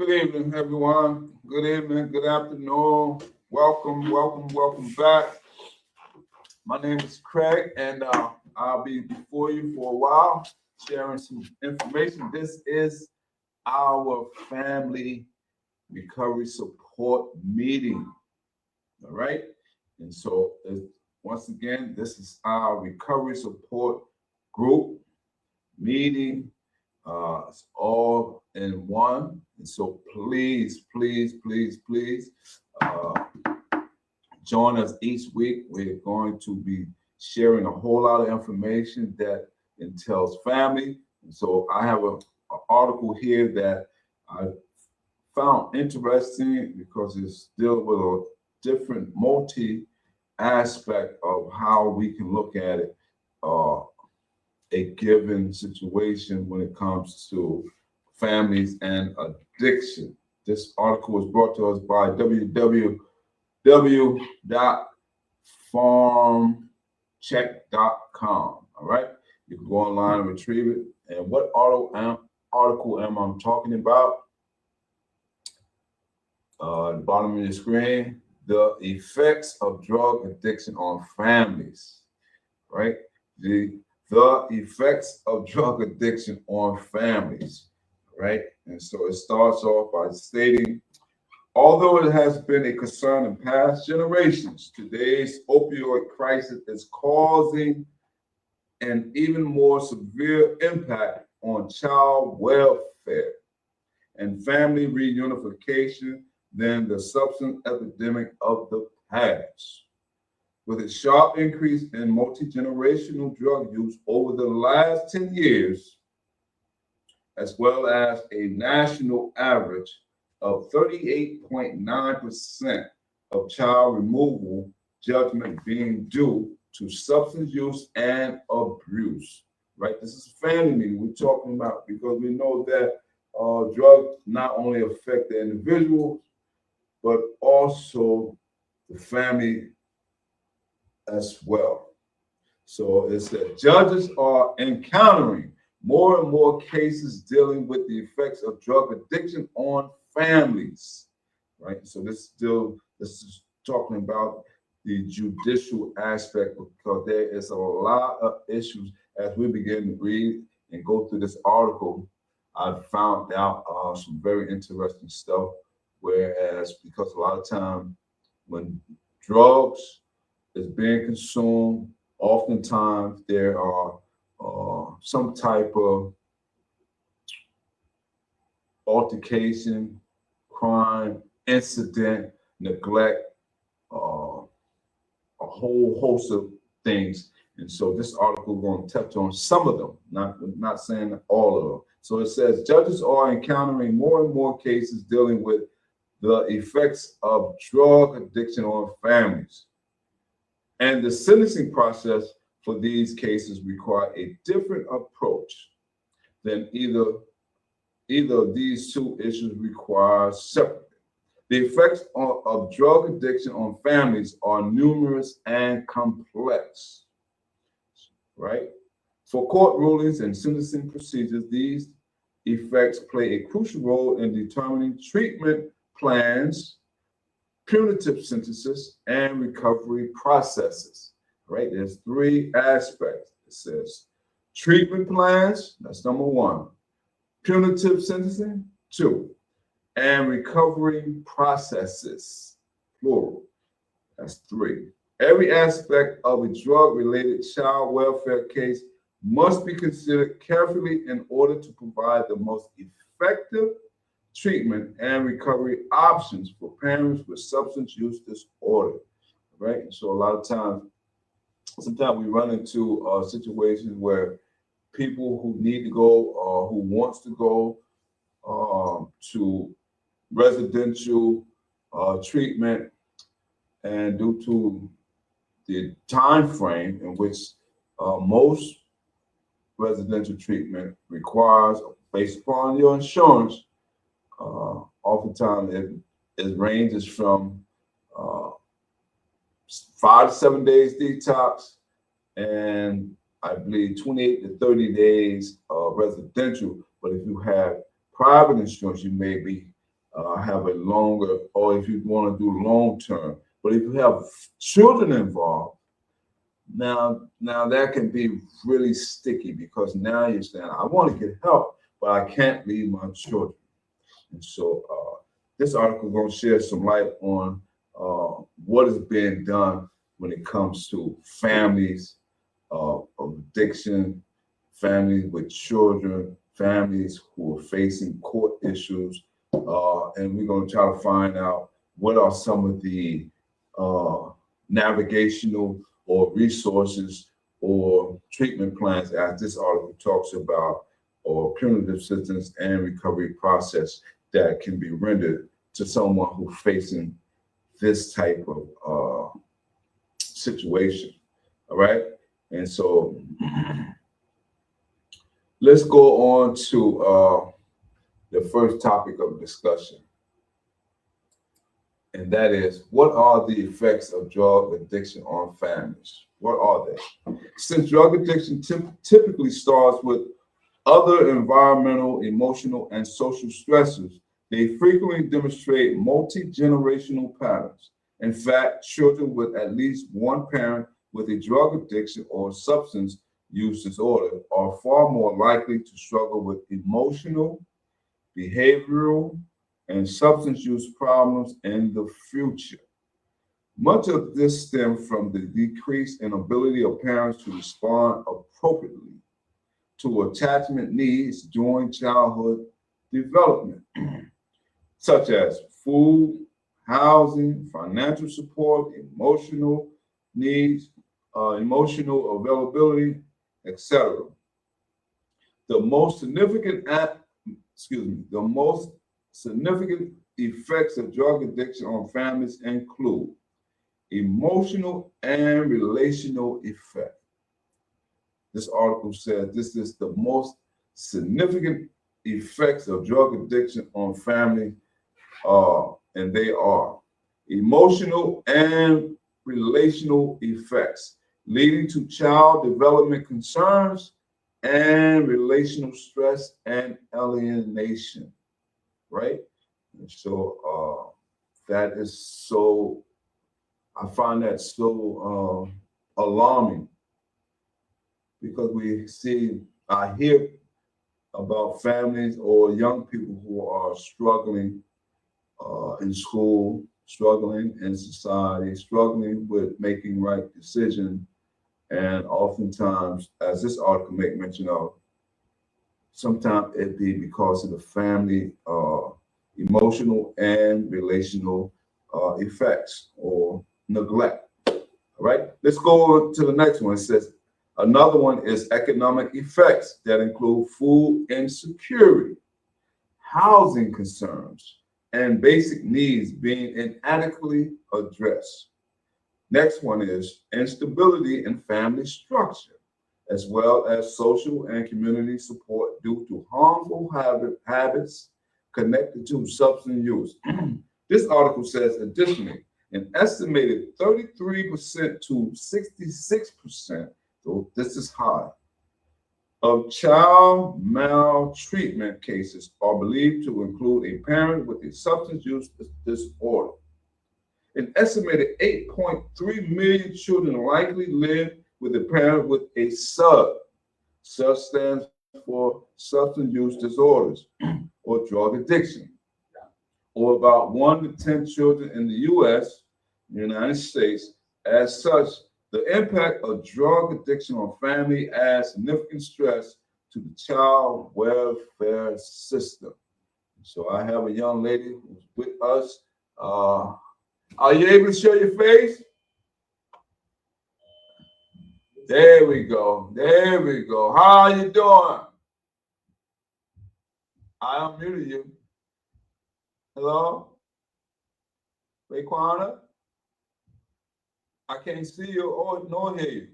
Good evening, everyone. Good evening, good afternoon. Welcome back. My name is Craig, and I'll be before you for a while, sharing some information. This is our family recovery support meeting. All right. And so, once again, this is our recovery support group meeting. It's all in one. And so please uh, join us each week. We're going to be sharing a whole lot of information that entails family. And so I have an article here that I found interesting because it's dealing with a different multi aspect of how we can look at it. A given situation when it comes to families and addiction. This article was brought to us by www.farmcheck.com. All right, you can go online and retrieve it. And what article am I talking about? At the bottom of your screen, the effects of drug addiction on families. Right, the effects of drug addiction on families, right? And so it starts off by stating, although it has been a concern in past generations, today's opioid crisis is causing an even more severe impact on child welfare and family reunification than the substance epidemic of the past. With a sharp increase in multi-generational drug use over the last 10 years, as well as a national average of 38.9% of child removal judgment being due to substance use and abuse. Right? This is family meeting we're talking about because we know that drugs not only affect the individual, but also the family as well. So it said judges are encountering more and more cases dealing with the effects of drug addiction on families. Right. So this is talking about the judicial aspect because there is a lot of issues as we begin to read and go through this article. I found out some very interesting stuff. Whereas because a lot of time when drugs is being consumed, oftentimes there are some type of altercation, crime, incident, neglect, a whole host of things. And so this article is going to touch on some of them, not saying all of them. So it says judges are encountering more and more cases dealing with the effects of drug addiction on families. And the sentencing process for these cases require a different approach than either of these two issues require separately. The effects of drug addiction on families are numerous and complex, right? For court rulings and sentencing procedures, these effects play a crucial role in determining treatment plans, punitive sentences, and recovery processes. Right? There's three aspects. It says treatment plans, that's number one. Punitive sentencing, two. And recovery processes, plural, that's three. Every aspect of a drug-related child welfare case must be considered carefully in order to provide the most effective treatment and recovery options for parents with substance use disorder, right? So a lot of times, sometimes we run into situations where people who need to go or who wants to go to residential treatment, and due to the time frame in which most residential treatment requires, based upon your insurance, oftentimes it ranges from 5 to 7 days detox, and I believe 28 to 30 days residential. But if you have private insurance, you may be have a longer, or if you want to do long term. But if you have children involved, now that can be really sticky, because now you're saying, I want to get help, but I can't leave my children. And so this article is going to shed some light on what is being done when it comes to families of addiction, families with children, families who are facing court issues. And we're going to try to find out what are some of the navigational or resources or treatment plans, as this article talks about, or punitive assistance and recovery process that can be rendered to someone who's facing this type of situation. All right. And so let's go on to the first topic of discussion. And that is, what are the effects of drug addiction on families? What are they? Since drug addiction typically starts with other environmental, emotional, and social stressors, they frequently demonstrate multi-generational patterns. In fact, children with at least one parent with a drug addiction or substance use disorder are far more likely to struggle with emotional, behavioral, and substance use problems in the future. Much of this stems from the decreased inability of parents to respond appropriately to attachment needs during childhood development, such as food, housing, financial support, emotional needs, emotional availability, etc. The most significant the most significant effects of drug addiction on families include emotional and relational effect. This article says this is the most significant effects of drug addiction on family, and they are emotional and relational effects, leading to child development concerns and relational stress and alienation, right? And so that is so, I find that so alarming, because I hear about families or young people who are struggling in school, struggling in society, struggling with making right decisions. And oftentimes, as this article make mention of, sometimes it be because of the family emotional and relational effects or neglect. All right, let's go on to the next one. It says another one is economic effects that include food insecurity, housing concerns, and basic needs being inadequately addressed. Next one is instability in family structure, as well as social and community support due to harmful habits connected to substance use. This article says, additionally, an estimated 33% to 66%, so this is high, of child maltreatment cases are believed to include a parent with a substance use disorder. An estimated 8.3 million children likely live with a parent with a SUD. SUD stands for substance use disorders or drug addiction, or about 1 to 10 children in the U.S., United States. As such, the impact of drug addiction on family adds significant stress to the child welfare system. So I have a young lady who's with us. Are you able to show your face? There we go. There we go. How are you doing? I unmuted you. Hello? Raquana? I can't see you or nor hear you.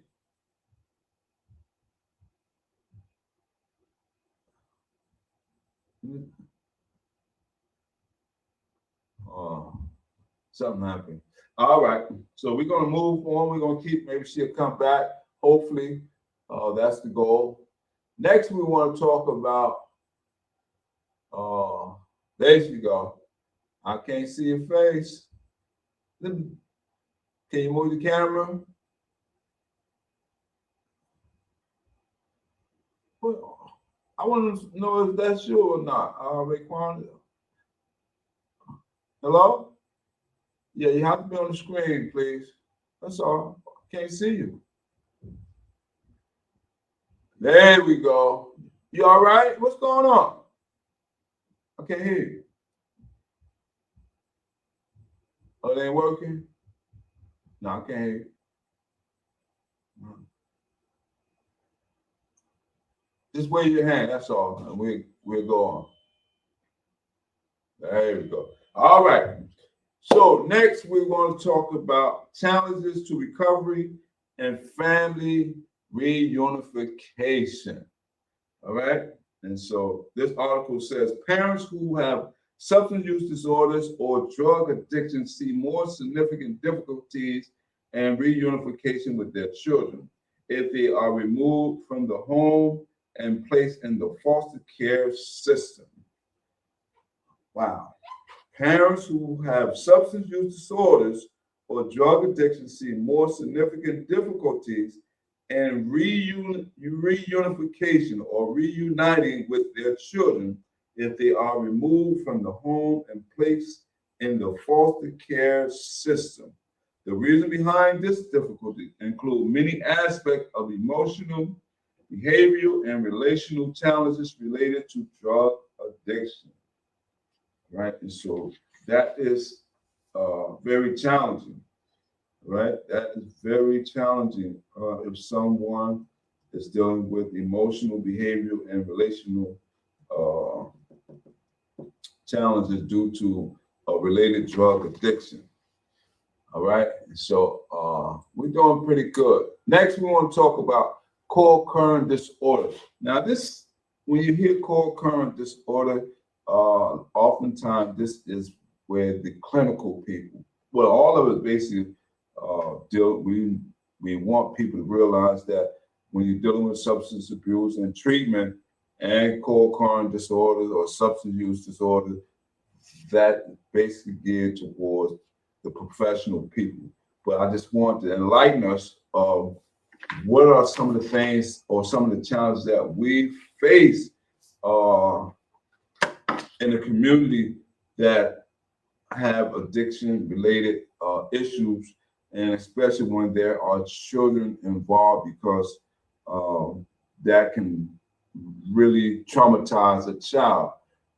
Oh, something happened. All right. So we're going to move on. We're going to keep, maybe she'll come back. Hopefully, that's the goal. Next, we want to talk about, there you go. I can't see your face. Can you move the camera? Well, I want to know if that's you or not. Raekwon. Hello? Yeah, you have to be on the screen, please. That's all. Can't see you. There we go. You all right? What's going on? I can't hear you. Oh, it ain't working? No, I can't hear you. Just wave your hand, that's all, and we'll go on. There we go. All right. So next we're going to talk about challenges to recovery and family reunification. All right. And so this article says parents who have substance use disorders or drug addiction see more significant difficulties and reunification with their children if they are removed from the home and placed in the foster care system. Wow. Parents who have substance use disorders or drug addiction see more significant difficulties in reunification or reuniting with their children if they are removed from the home and placed in the foster care system. The reason behind this difficulty include many aspects of emotional, behavioral, and relational challenges related to drug addiction. Right, and so that is very challenging, right? That is very challenging if someone is dealing with emotional, behavioral, and relational challenges due to a related drug addiction. All right, so we're doing pretty good. Next, we want to talk about co-occurring disorders. Now, this, when you hear co-occurring disorder, oftentimes this is where the clinical people, well, all of it basically we want people to realize that when you're dealing with substance abuse and treatment and co-occurring disorders or substance use disorders, that basically geared towards the professional people. But I just want to enlighten us of what are some of the things or some of the challenges that we face in the community that have addiction related issues, and especially when there are children involved, because that can really traumatize a child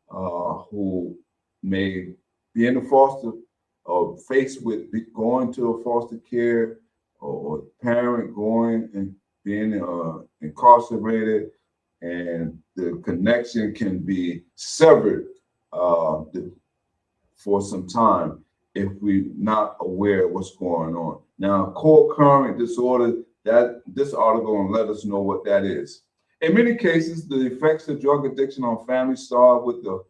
who may be in the foster or faced with going to a foster care, or parent going and being incarcerated, and the connection can be severed for some time if we're not aware of what's going on. Now, co-occurring disorder, that this article will let us know what that is. In many cases, the effects of drug addiction on families start with the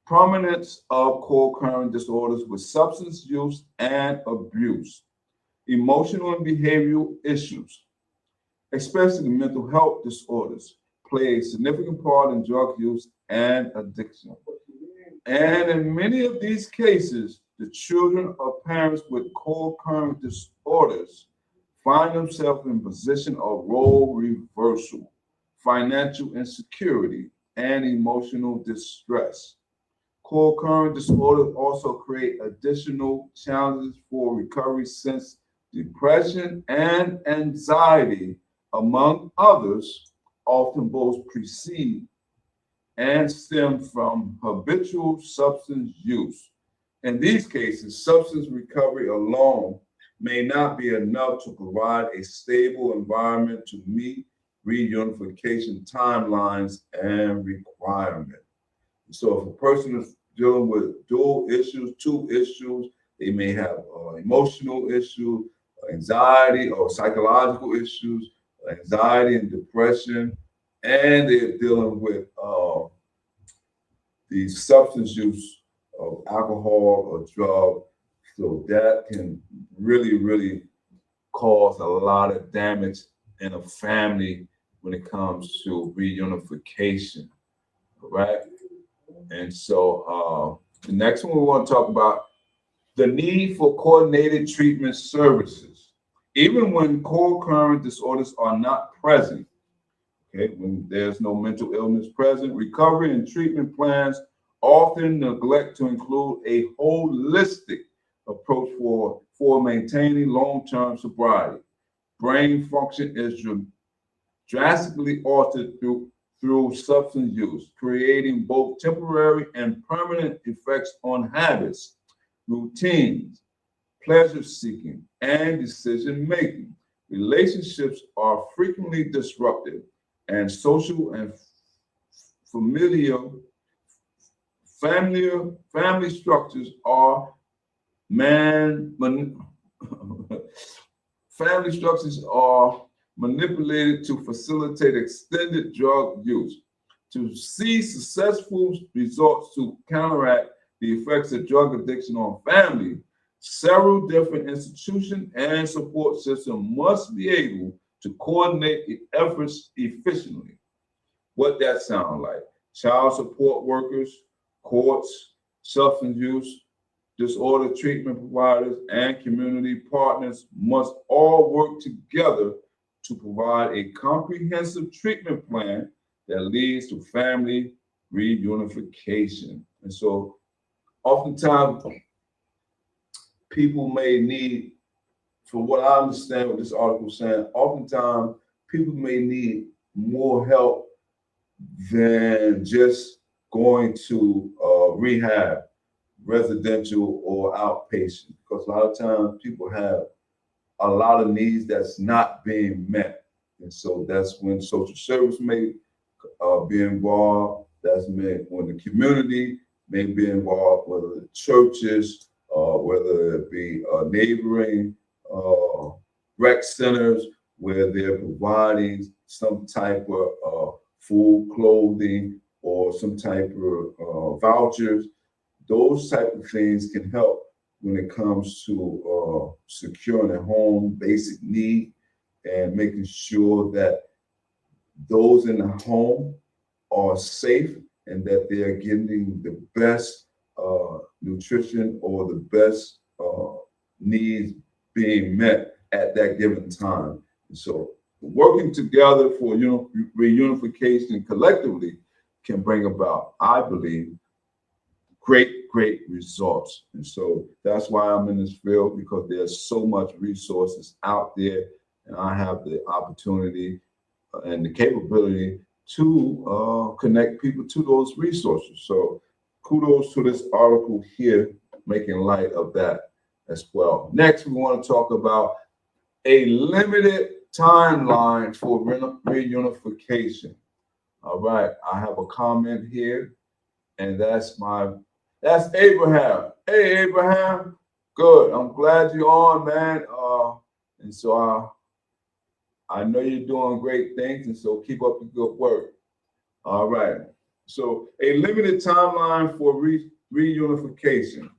prominence of co-occurring disorders with substance use and abuse, emotional and behavioral issues, especially mental health disorders, play a significant part in drug use and addiction. And in many of these cases, the children of parents with co-occurring disorders find themselves in a position of role reversal, financial insecurity, and emotional distress. Co-occurring disorders also create additional challenges for recovery, since depression and anxiety, among others, often both precede and stem from habitual substance use. In these cases, substance recovery alone may not be enough to provide a stable environment to meet reunification timelines and requirements. So if a person is dealing with dual issues, two issues, they may have emotional issues, anxiety or psychological issues, anxiety and depression, and they're dealing with the substance use of alcohol or drug. So that can really, really cause a lot of damage in a family when it comes to reunification, right? And so The next one we want to talk about the need for coordinated treatment services. Even when co-occurring disorders are not present, okay, when there's no mental illness present, recovery and treatment plans often neglect to include a holistic approach for maintaining long-term sobriety. Brain function is drastically altered through substance use, creating both temporary and permanent effects on habits, routines, pleasure seeking, and decision making. Relationships are frequently disrupted, and social and familial family structures are man, man family structures are manipulated to facilitate extended drug use. To see successful results to counteract the effects of drug addiction on family, several different institutions and support systems must be able to coordinate the efforts efficiently. What that sound like? Child support workers, courts, substance use disorder treatment providers, and community partners must all work together to provide a comprehensive treatment plan that leads to family reunification. And so oftentimes people may need, from what I understand what this article is saying, oftentimes people may need more help than just going to rehab, residential or outpatient, because a lot of times people have a lot of needs that's not being met. And so that's when social service may be involved. That's when the community may be involved, whether the churches, whether it be neighboring rec centers where they're providing some type of food, clothing, or some type of vouchers. Those type of things can help when it comes to securing a home, basic need, and making sure that those in the home are safe and that they are getting the best nutrition or the best needs being met at that given time. And so working together for reunification collectively can bring about, I believe, great results. And so that's why I'm in this field, because there's so much resources out there, and I have the opportunity and the capability to connect people to those resources. So kudos to this article here, making light of that as well. Next, we want to talk about a limited timeline for reunification. All right, I have a comment here, and that's Abraham. Hey, Abraham. Good. I'm glad you're on, man. And so I know you're doing great things, and so keep up the good work. All right. So a limited timeline for reunification.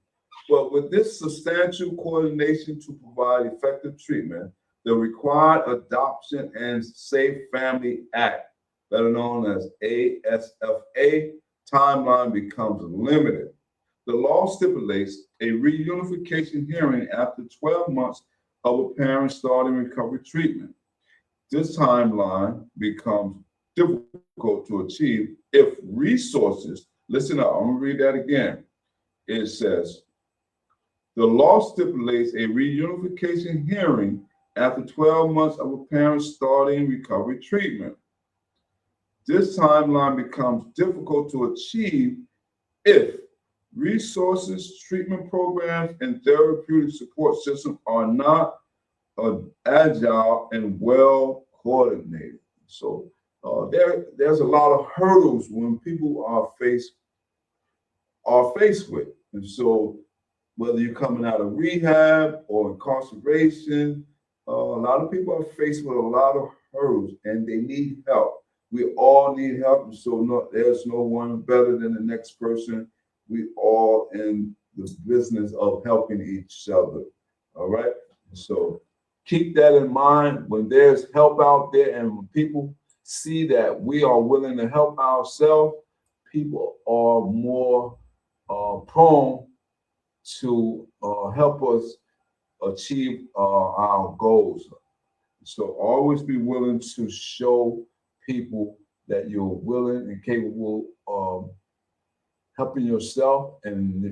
But with this substantial coordination to provide effective treatment, the required Adoption and Safe Family Act, better known as ASFA, timeline becomes limited. The law stipulates a reunification hearing after 12 months of a parent starting recovery treatment. This timeline becomes difficult to achieve if resources, listen up, I'm gonna read that again. It says, the law stipulates a reunification hearing after 12 months of a parent starting recovery treatment. This timeline becomes difficult to achieve if resources, treatment programs, and therapeutic support systems are not agile and well coordinated. So there's a lot of hurdles when people are faced with. And so whether you're coming out of rehab or incarceration, a lot of people are faced with a lot of hurdles and they need help. We all need help. And so there's no one better than the next person. We all in the business of helping each other. All right. So keep that in mind when there's help out there, and when people see that we are willing to help ourselves, people are more prone to help us achieve our goals. So always be willing to show people that you're willing and capable of helping yourself. And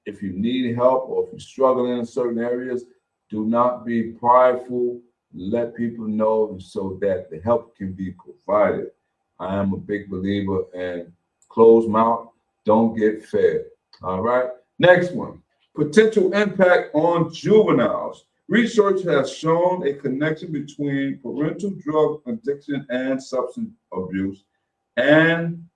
if you need help or if you're struggling in certain areas, do not be prideful. Let people know so that the help can be provided. I am a big believer in closed mouth, don't get fed. All right. Next one, potential impact on juveniles. Research has shown a connection between parental drug addiction and substance abuse and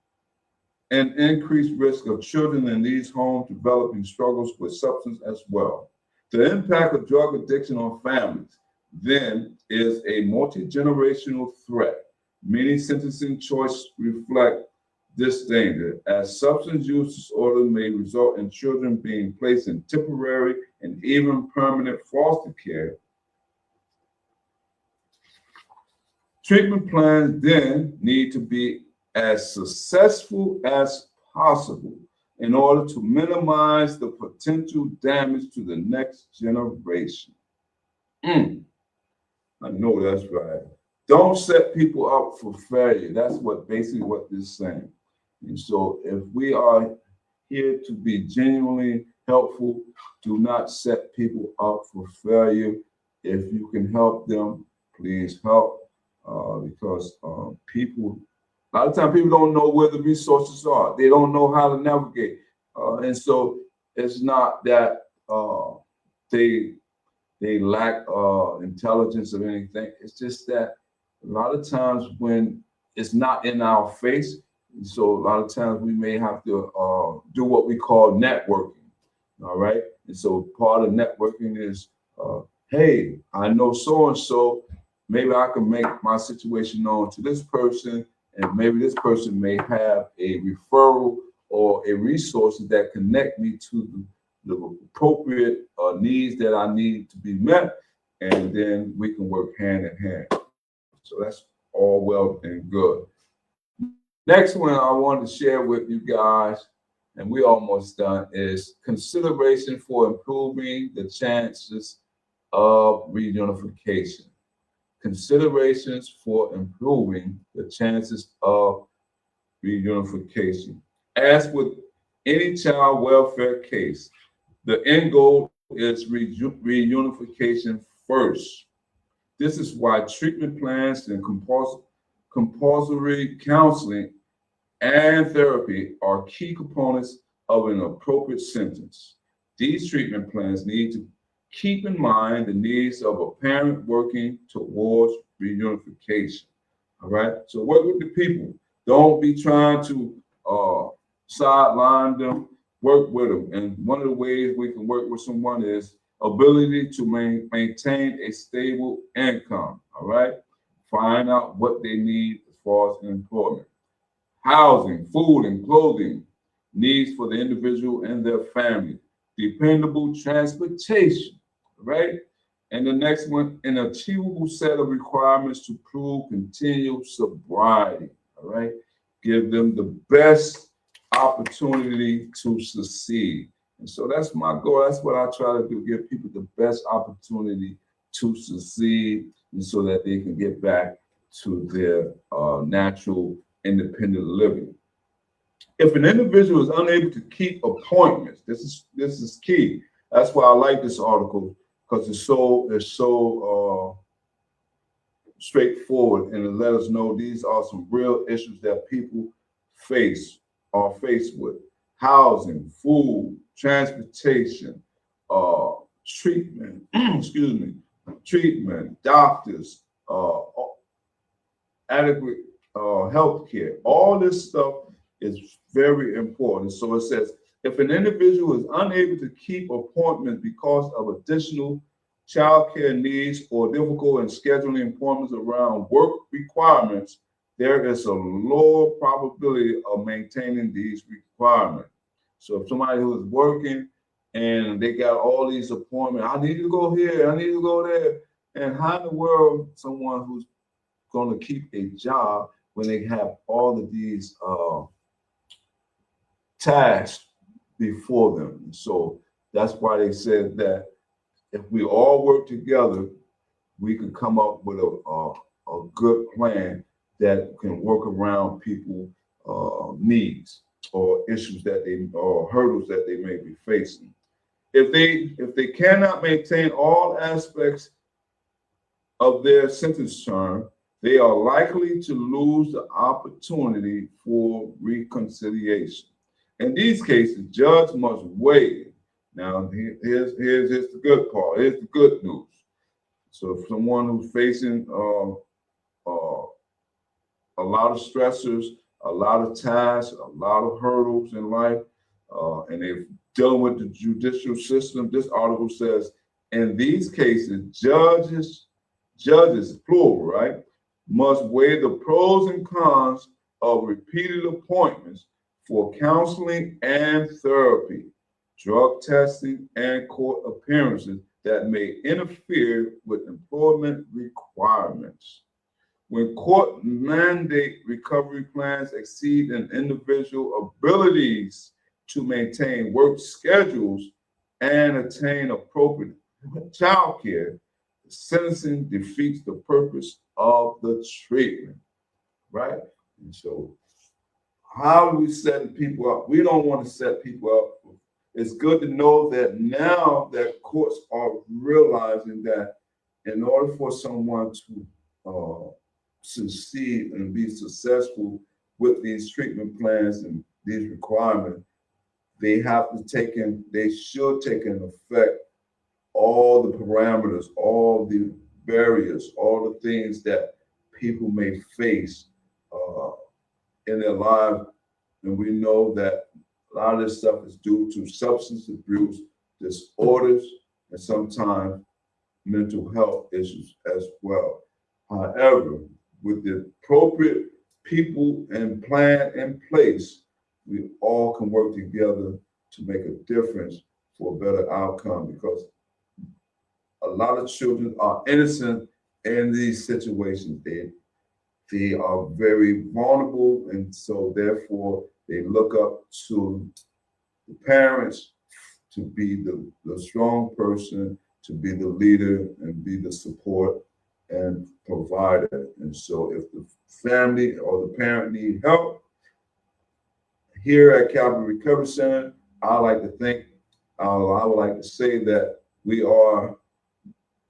an increased risk of children in these homes developing struggles with substance as well. The impact of drug addiction on families then is a multi-generational threat. Many sentencing choices reflect this danger, as substance use disorder may result in children being placed in temporary and even permanent foster care. Treatment plans then need to be as successful as possible in order to minimize the potential damage to the next generation. I know that's right. Don't set people up for failure. That's what basically what this is saying. And so if we are here to be genuinely helpful, do not set people up for failure. If you can help them, please help. Because people, a lot of times people don't know where the resources are. They don't know how to navigate. And so it's not that they lack intelligence or anything. It's just that a lot of times when it's not in our face, so a lot of times we may have to do what we call networking. All right. And so part of networking is, hey, I know so and so. Maybe I can make my situation known to this person, and maybe this person may have a referral or a resource that connect me to the appropriate needs that I need to be met, and then we can work hand in hand. So that's all well and good. Next one I want to share with you guys, and we're almost done, is consideration for improving the chances of reunification. Considerations for improving the chances of reunification. As with any child welfare case, the end goal is reunification first. This is why treatment plans and compulsory counseling and therapy are key components of an appropriate sentence. These treatment plans need to keep in mind the needs of a parent working towards reunification. All right. So work with the people. Don't be trying to sideline them. Work with them. And one of the ways we can work with someone is ability to maintain a stable income. All right. Find out what they need as far as employment, housing, food, and clothing needs for the individual and their family, dependable transportation, right? And the next one, an achievable set of requirements to prove continued sobriety, all right? Give them the best opportunity to succeed. And so that's my goal. That's what I try to do, give people the best opportunity to succeed and so that they can get back to their natural independent living. If an individual is unable to keep appointments, this is key. That's why I like this article, because it's so straightforward, and it let us know these are some real issues that people are faced with: housing, food, transportation, treatment, excuse me, treatment, doctors, adequate health care. All this stuff is very important. So it says, if an individual is unable to keep appointments because of additional child care needs or difficult in scheduling appointments around work requirements, there is a lower probability of maintaining these requirements. So if somebody who is working and they got all these appointments, I need to go here, I need to go there. And how in the world someone who's going to keep a job when they have all of these tasks before them. And so that's why they said that if we all work together, we can come up with a good plan that can work around people needs or issues that they or hurdles that they may be facing. If they cannot maintain all aspects of their sentence term, they are likely to lose the opportunity for reconciliation. In these cases, judge must weigh. Now, here's the good part. Here's the good news. So, if someone who's facing a lot of stressors, a lot of tasks, a lot of hurdles in life, and they're dealing with the judicial system, this article says, in these cases, judges, plural, right, must weigh the pros and cons of repeated appointments for counseling and therapy, drug testing, and court appearances that may interfere with employment requirements. When court mandate recovery plans exceed an individual abilities to maintain work schedules and attain appropriate child care, sentencing defeats the purpose of the treatment, right? And so, how are we setting people up? We don't want to set people up. It's good to know that now that courts are realizing that in order for someone to succeed and be successful with these treatment plans and these requirements, they should take in effect all the parameters, all the barriers, all the things that people may face in their life. And we know that a lot of this stuff is due to substance abuse disorders and sometimes mental health issues as well. However, with the appropriate people and plan in place, we all can work together to make a difference for a better outcome, because a lot of children are innocent in these situations. They are very vulnerable, and so therefore they look up to the parents to be the strong person, to be the leader and be the support and provider. And so if the family or the parent need help, here at Calvary Recovery Center, I would like to say that we are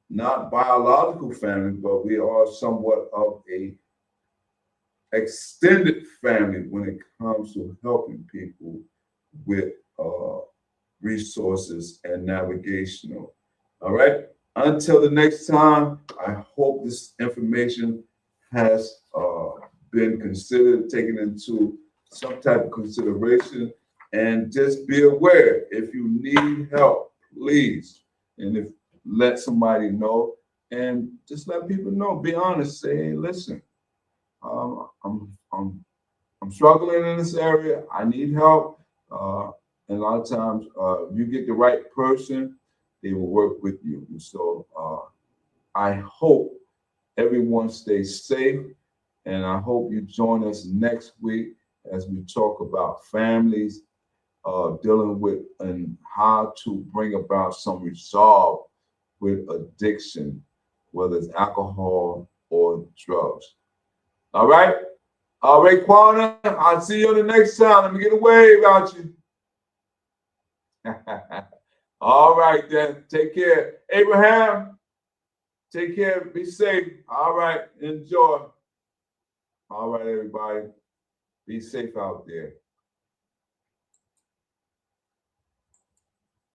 not biological family, but we are somewhat of a extended family when it comes to helping people with resources and navigational. All right. Until the next time, I hope this information has been considered, taken into some type of consideration, and just be aware if you need help, please, and if let somebody know, and just let people know. Be honest. Say, hey, listen, I'm struggling in this area. I need help. And a lot of times, you get the right person, they will work with you. And so I hope everyone stays safe, and I hope you join us next week as we talk about families dealing with and how to bring about some resolve with addiction, whether it's alcohol or drugs. All right? Raekwon, I'll see you on the next time. Let me get a wave out you. All right, then. Take care. Abraham, take care. Be safe. All right. Enjoy. All right, everybody. Be safe out there.